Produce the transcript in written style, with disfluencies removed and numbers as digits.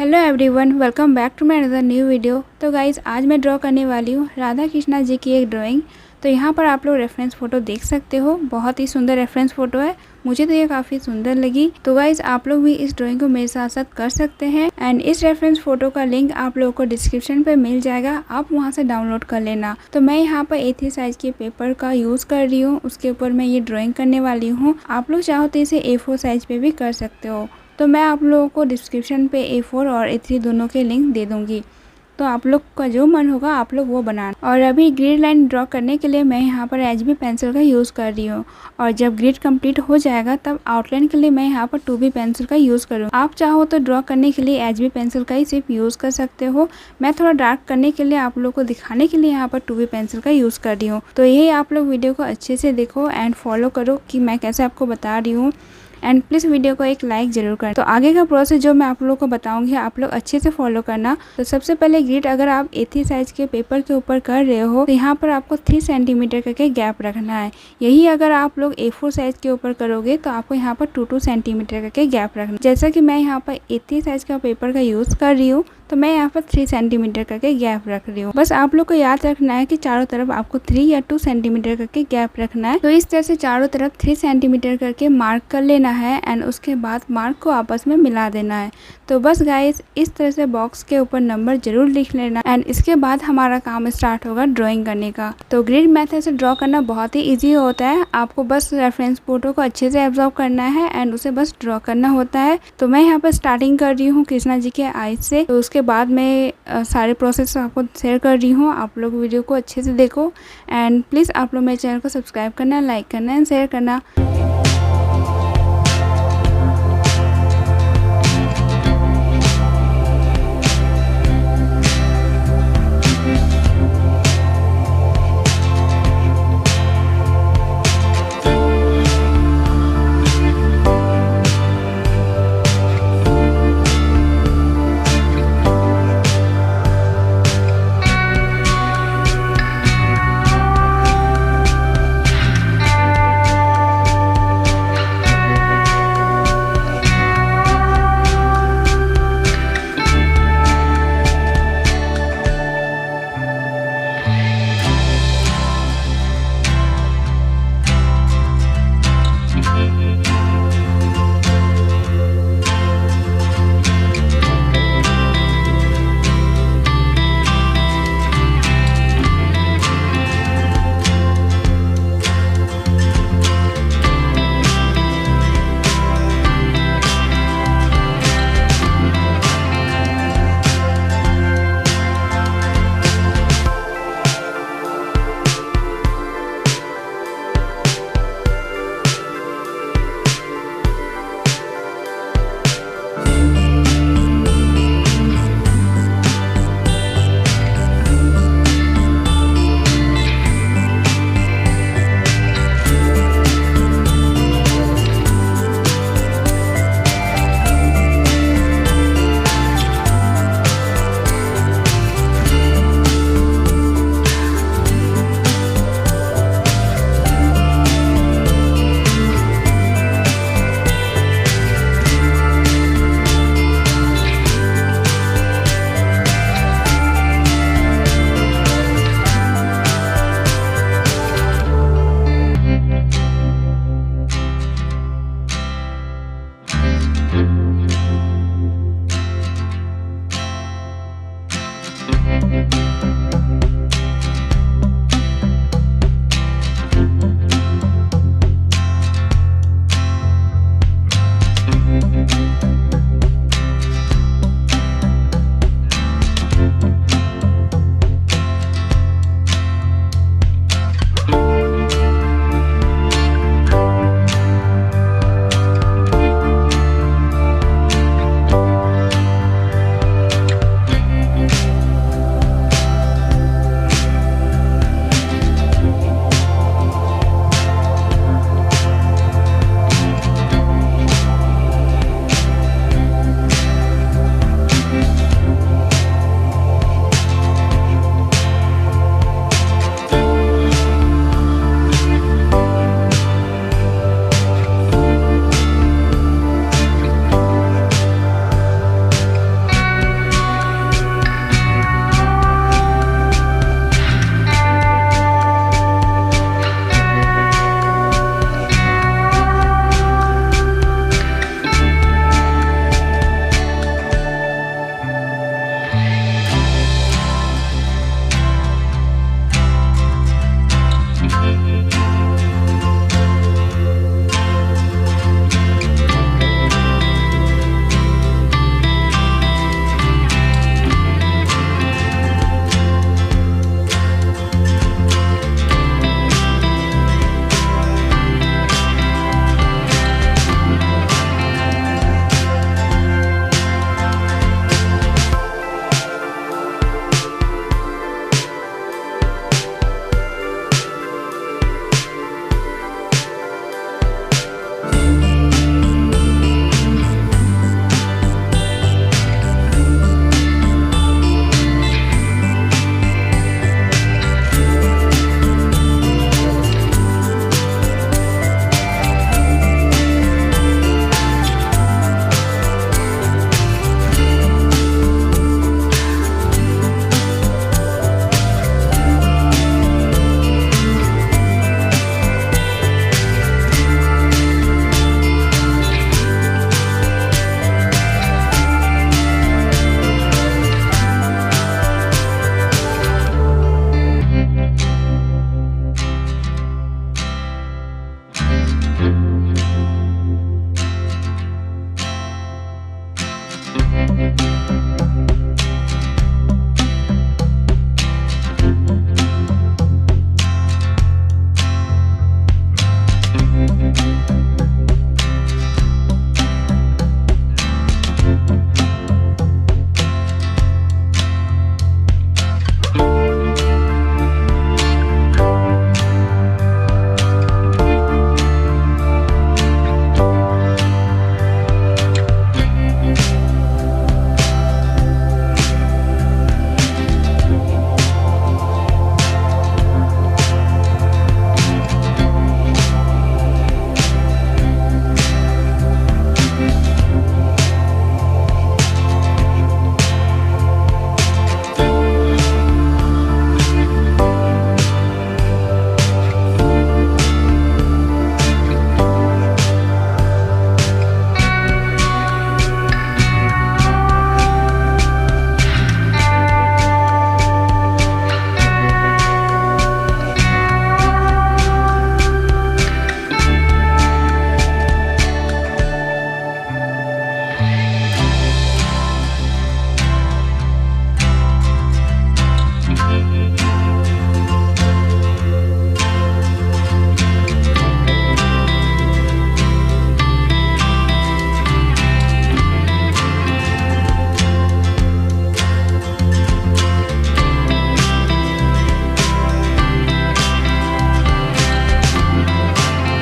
Hello everyone, welcome back to my another new video. तो guys आज मैं draw करने वाली हूँ राधा कृष्णा जी की एक ड्राइंग। तो यहाँ पर आप लोग रेफरेंस फ़ोटो देख सकते हो, बहुत ही सुंदर रेफरेंस फ़ोटो है। मुझे तो ये काफ़ी सुंदर लगी। तो गाइज़ आप लोग भी इस ड्राइंग को मेरे साथ साथ कर सकते हैं एंड इस रेफरेंस फ़ोटो का लिंक आप लोगों को डिस्क्रिप्शन पे मिल जाएगा, आप वहाँ से डाउनलोड कर लेना। तो मैं यहाँ पर A3 साइज़ के पेपर का यूज़ कर रही हूँ, उसके ऊपर मैं ये ड्राइंग करने वाली हूँ। आप लोग चाहो तो इसे A4 साइज़ पे भी कर सकते हो। तो मैं आप लोगों को डिस्क्रिप्शन पे A4 और A3 दोनों के लिंक दे दूँगी, तो आप लोग का जो मन होगा आप लोग वो बनाना। और अभी ग्रिड लाइन ड्रॉ करने के लिए मैं यहाँ पर HB पेंसिल का यूज़ कर रही हूँ और जब ग्रिड कंप्लीट हो जाएगा तब आउटलाइन के लिए मैं यहाँ पर 2B पेंसिल का यूज़ करूँ। आप चाहो तो ड्रॉ करने के लिए HB पेंसिल का ही सिर्फ यूज़ कर सकते हो। मैं थोड़ा डार्क करने के लिए आप लोग को दिखाने के लिए यहाँ पर 2B पेंसिल का यूज़ कर रही हूँ। तो यही आप लोग वीडियो को अच्छे से देखो एंड फॉलो करो कि मैं कैसे आपको बता रही हूँ एंड प्लीज़ वीडियो को एक लाइक ज़रूर करें। तो आगे का प्रोसेस जो मैं आप लोगों को बताऊंगी आप लोग अच्छे से फॉलो करना। तो सबसे पहले ग्रिड अगर आप A3 साइज़ के पेपर के ऊपर कर रहे हो तो यहाँ पर आपको 3 सेंटीमीटर करके गैप रखना है। यही अगर आप लोग A4 साइज़ के ऊपर करोगे तो आपको यहाँ पर 2-2 सेंटीमीटर करके गैप रखना। जैसा कि मैं यहाँ पर A3 साइज़ का पेपर का यूज़ कर रही हूँ तो मैं यहाँ पर 3 सेंटीमीटर करके गैप रख रही हूँ। बस आप लोग को याद रखना है कि चारों तरफ आपको 3 या 2 सेंटीमीटर करके गैप रखना है। तो इस तरह से चारों तरफ 3 सेंटीमीटर करके मार्क कर लेना है एंड उसके बाद मार्क को आपस में मिला देना है। तो बस गाइस इस तरह से बॉक्स के ऊपर नंबर जरूर लिख लेना एंड इसके बाद हमारा काम स्टार्ट होगा ड्राइंग करने का। तो ग्रिड मेथड से ड्रॉ करना बहुत ही ईजी होता है, आपको बस रेफरेंस फोटो को अच्छे से एब्जॉर्ब करना है एंड उसे बस ड्रॉ करना होता है। तो मैं यहाँ पर स्टार्टिंग कर रही हूँ कृष्णा जी के आईज से। तो उसके बाद मैं सारे प्रोसेस आपको शेयर कर रही हूँ, आप लोग वीडियो को अच्छे से देखो एंड प्लीज़ आप लोग मेरे चैनल को सब्सक्राइब करना, लाइक करना एंड शेयर करना।